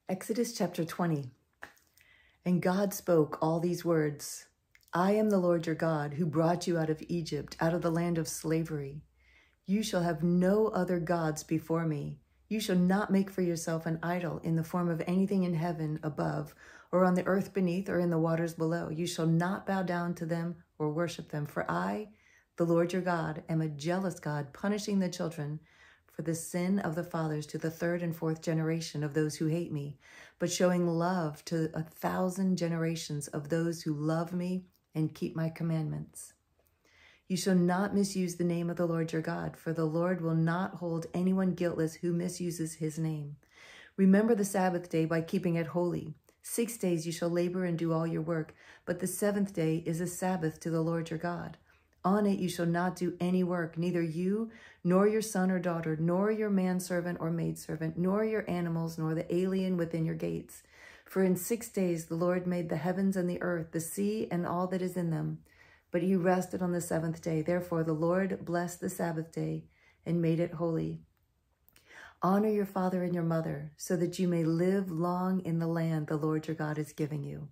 Exodus chapter 20. And God spoke all these words. I am the Lord your God, who brought you out of Egypt, out of the land of slavery. You shall have no other gods before me. You shall not make for yourself an idol in the form of anything in heaven above, or on the earth beneath, or in the waters below. You shall not bow down to them or worship them. For I, the Lord your God, am a jealous God, punishing the children for the sin of the fathers to the third and fourth generation of those who hate me, but showing love to 1,000 generations of those who love me and keep my commandments. You shall not misuse the name of the Lord your God, for the Lord will not hold anyone guiltless who misuses his name. Remember the Sabbath day by keeping it holy. 6 days you shall labor and do all your work, but the seventh day is a Sabbath to the Lord your God. On it you shall not do any work, neither you, nor your son or daughter, nor your manservant or maidservant, nor your animals, nor the alien within your gates. For in 6 days the Lord made the heavens and the earth, the sea and all that is in them. But he rested on the seventh day. Therefore the Lord blessed the Sabbath day and made it holy. Honor your father and your mother, so that you may live long in the land the Lord your God is giving you.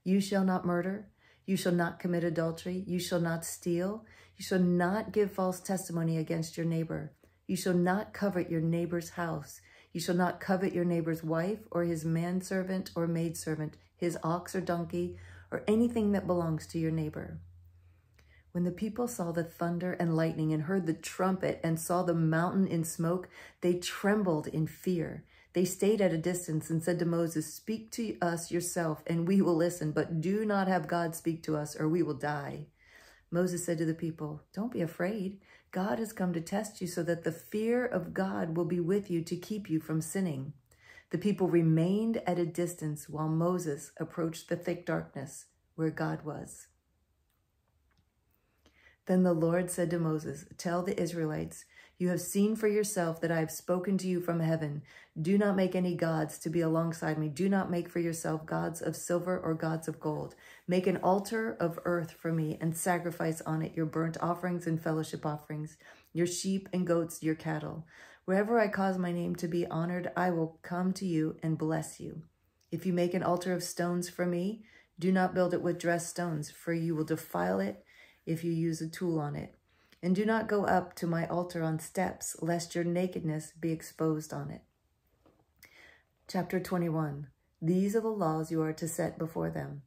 You shall not murder. You shall not commit adultery. You shall not steal. You shall not give false testimony against your neighbor. You shall not covet your neighbor's house. You shall not covet your neighbor's wife or his manservant or maidservant, his ox or donkey, or anything that belongs to your neighbor. When the people saw the thunder and lightning and heard the trumpet and saw the mountain in smoke, they trembled in fear. They stayed at a distance and said to Moses, "Speak to us yourself, and we will listen, but do not have God speak to us, or we will die." Moses said to the people, "Don't be afraid. God has come to test you so that the fear of God will be with you to keep you from sinning." The people remained at a distance while Moses approached the thick darkness where God was. Then the Lord said to Moses, "Tell the Israelites, you have seen for yourself that I have spoken to you from heaven. Do not make any gods to be alongside me. Do not make for yourself gods of silver or gods of gold. Make an altar of earth for me and sacrifice on it your burnt offerings and fellowship offerings, your sheep and goats, your cattle. Wherever I cause my name to be honored, I will come to you and bless you. If you make an altar of stones for me, do not build it with dressed stones, for you will defile it if you use a tool on it. And do not go up to my altar on steps, lest your nakedness be exposed on it." Chapter 21. These are the laws you are to set before them.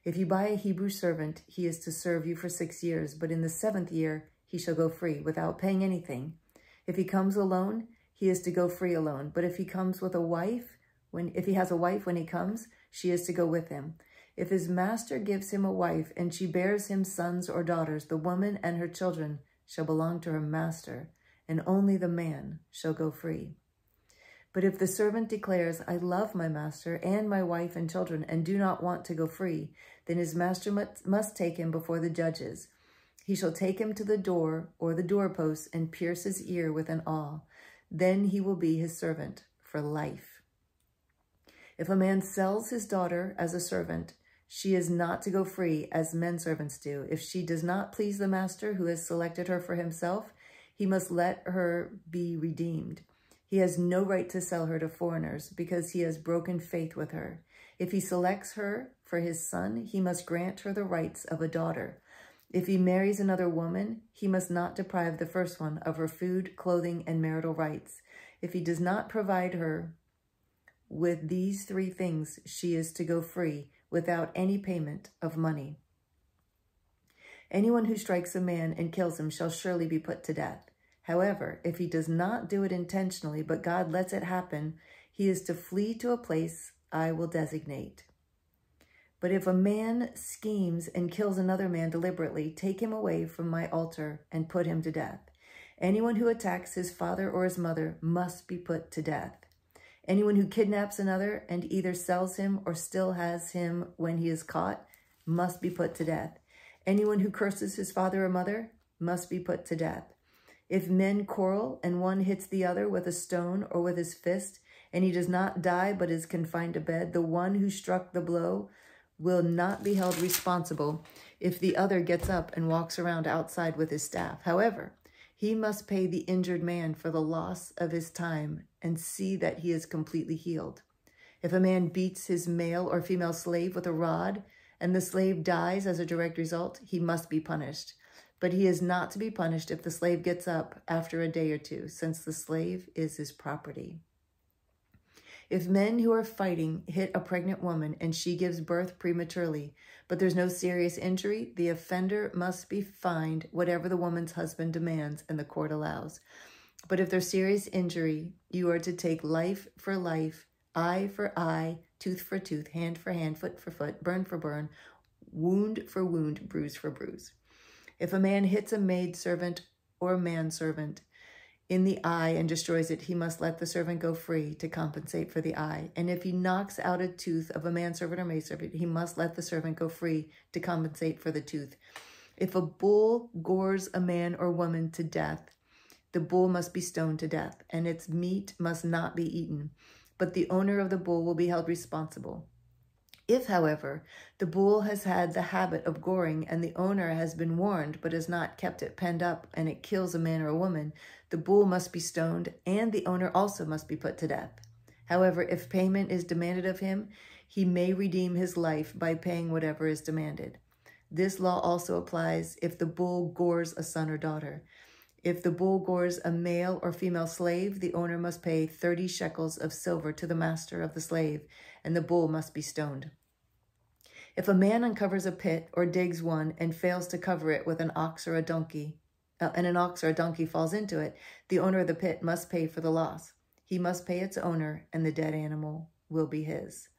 If you buy a Hebrew servant, he is to serve you for 6 years, but in the 7th year he shall go free, without paying anything. If he comes alone, he is to go free alone. But if he comes with a wife, if he has a wife when he comes, she is to go with him. If his master gives him a wife and she bears him sons or daughters, the woman and her children shall belong to her master, and only the man shall go free. But if the servant declares, "I love my master and my wife and children and do not want to go free," then his master must take him before the judges. He shall take him to the door or the doorpost and pierce his ear with an awl. Then he will be his servant for life. If a man sells his daughter as a servant, she is not to go free as men servants do. If she does not please the master who has selected her for himself, he must let her be redeemed. He has no right to sell her to foreigners because he has broken faith with her. If he selects her for his son, he must grant her the rights of a daughter. If he marries another woman, he must not deprive the first one of her food, clothing, and marital rights. If he does not provide her with these 3 things, she is to go free without any payment of money. Anyone who strikes a man and kills him shall surely be put to death. However, if he does not do it intentionally, but God lets it happen, he is to flee to a place I will designate. But if a man schemes and kills another man deliberately, take him away from my altar and put him to death. Anyone who attacks his father or his mother must be put to death. Anyone who kidnaps another and either sells him or still has him when he is caught must be put to death. Anyone who curses his father or mother must be put to death. If men quarrel and one hits the other with a stone or with his fist, and he does not die but is confined to bed, the one who struck the blow will not be held responsible if the other gets up and walks around outside with his staff. However, he must pay the injured man for the loss of his time and see that he is completely healed. If a man beats his male or female slave with a rod, and the slave dies as a direct result, he must be punished. But he is not to be punished if the slave gets up after a day or two, since the slave is his property. If men who are fighting hit a pregnant woman and she gives birth prematurely, but there's no serious injury, the offender must be fined whatever the woman's husband demands and the court allows. But if there's serious injury, you are to take life for life, eye for eye, tooth for tooth, hand for hand, foot for foot, burn for burn, wound for wound, bruise for bruise. If a man hits a maidservant or manservant in the eye and destroys it, he must let the servant go free to compensate for the eye. And if he knocks out a tooth of a manservant or maidservant, he must let the servant go free to compensate for the tooth. If a bull gores a man or woman to death, the bull must be stoned to death, and its meat must not be eaten, but the owner of the bull will be held responsible. If, however, the bull has had the habit of goring and the owner has been warned but has not kept it penned up and it kills a man or a woman, the bull must be stoned and the owner also must be put to death. However, if payment is demanded of him, he may redeem his life by paying whatever is demanded. This law also applies if the bull gores a son or daughter. If the bull gores a male or female slave, the owner must pay 30 shekels of silver to the master of the slave, and the bull must be stoned. If a man uncovers a pit or digs one and fails to cover it with an ox or a donkey, and an ox or a donkey falls into it, the owner of the pit must pay for the loss. He must pay its owner, and the dead animal will be his.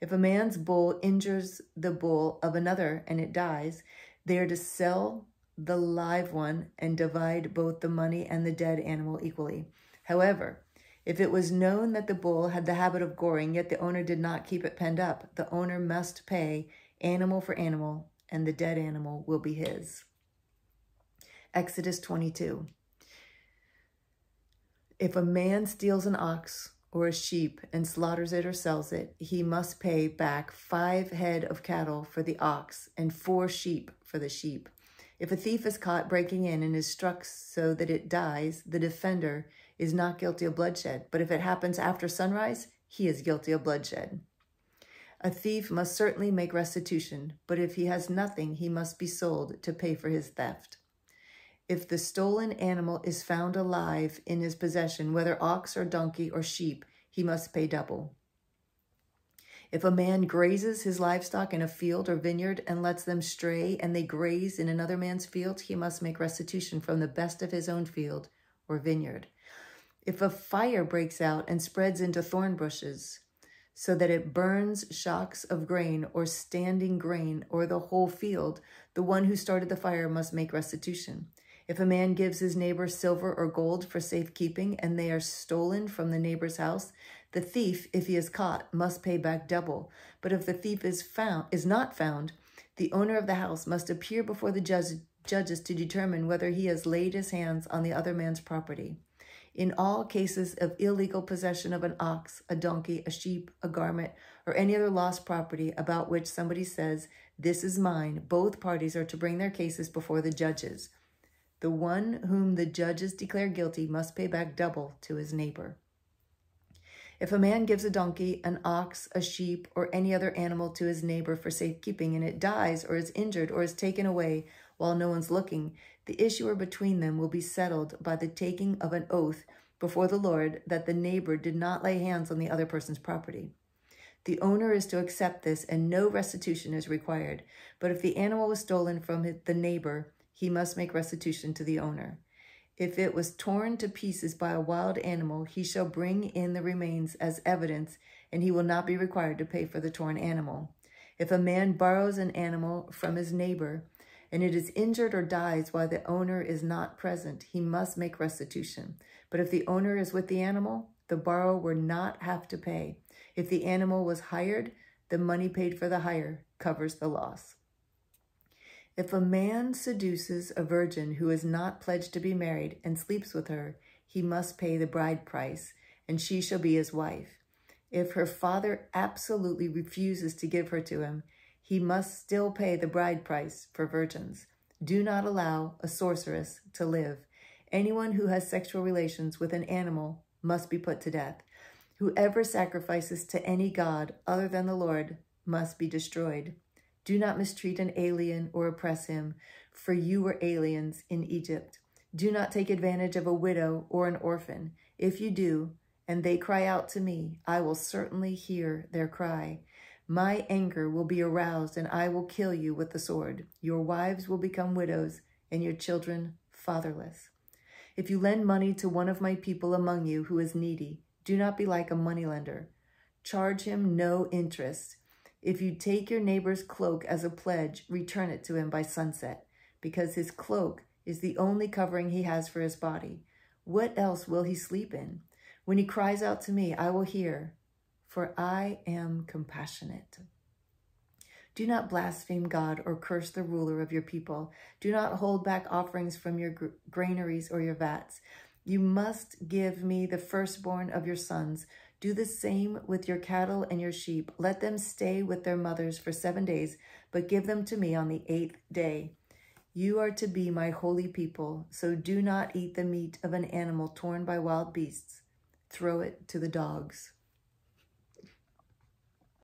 If a man's bull injures the bull of another and it dies, they are to sell the live one and divide both the money and the dead animal equally. However, if it was known that the bull had the habit of goring, yet the owner did not keep it penned up, the owner must pay animal for animal, and the dead animal will be his. Exodus 22. If a man steals an ox or a sheep and slaughters it or sells it, he must pay back 5 head of cattle for the ox and 4 sheep for the sheep. If a thief is caught breaking in and is struck so that it dies, the defender is not guilty of bloodshed. But if it happens after sunrise, he is guilty of bloodshed. A thief must certainly make restitution, but if he has nothing, he must be sold to pay for his theft. If the stolen animal is found alive in his possession, whether ox or donkey or sheep, he must pay double. If a man grazes his livestock in a field or vineyard and lets them stray and they graze in another man's field, he must make restitution from the best of his own field or vineyard. If a fire breaks out and spreads into thorn bushes so that it burns shocks of grain or standing grain or the whole field, the one who started the fire must make restitution. If a man gives his neighbor silver or gold for safekeeping and they are stolen from the neighbor's house, the thief, if he is caught, must pay back double. But if the thief is not found, the owner of the house must appear before the judges to determine whether he has laid his hands on the other man's property. In all cases of illegal possession of an ox, a donkey, a sheep, a garment, or any other lost property about which somebody says, "This is mine," both parties are to bring their cases before the judges. The one whom the judges declare guilty must pay back double to his neighbor. If a man gives a donkey, an ox, a sheep, or any other animal to his neighbor for safekeeping, and it dies or is injured or is taken away while no one's looking, the issue between them will be settled by the taking of an oath before the Lord that the neighbor did not lay hands on the other person's property. The owner is to accept this and no restitution is required. But if the animal was stolen from the neighbor, he must make restitution to the owner. If it was torn to pieces by a wild animal, he shall bring in the remains as evidence, and he will not be required to pay for the torn animal. If a man borrows an animal from his neighbor, and it is injured or dies while the owner is not present, he must make restitution. But if the owner is with the animal, the borrower will not have to pay. If the animal was hired, the money paid for the hire covers the loss. If a man seduces a virgin who is not pledged to be married and sleeps with her, he must pay the bride price, and she shall be his wife. If her father absolutely refuses to give her to him, he must still pay the bride price for virgins. Do not allow a sorceress to live. Anyone who has sexual relations with an animal must be put to death. Whoever sacrifices to any god other than the Lord must be destroyed. Do not mistreat an alien or oppress him, for you were aliens in Egypt. Do not take advantage of a widow or an orphan. If you do, and they cry out to me, I will certainly hear their cry. My anger will be aroused, and I will kill you with the sword. Your wives will become widows, and your children fatherless. If you lend money to one of my people among you who is needy, do not be like a moneylender. Charge him no interest. If you take your neighbor's cloak as a pledge, return it to him by sunset, because his cloak is the only covering he has for his body. What else will he sleep in? When he cries out to me, I will hear, for I am compassionate. Do not blaspheme God or curse the ruler of your people. Do not hold back offerings from your granaries or your vats. You must give me the firstborn of your sons. Do the same with your cattle and your sheep. Let them stay with their mothers for 7 days, but give them to me on the 8th day. You are to be my holy people, so do not eat the meat of an animal torn by wild beasts. Throw it to the dogs.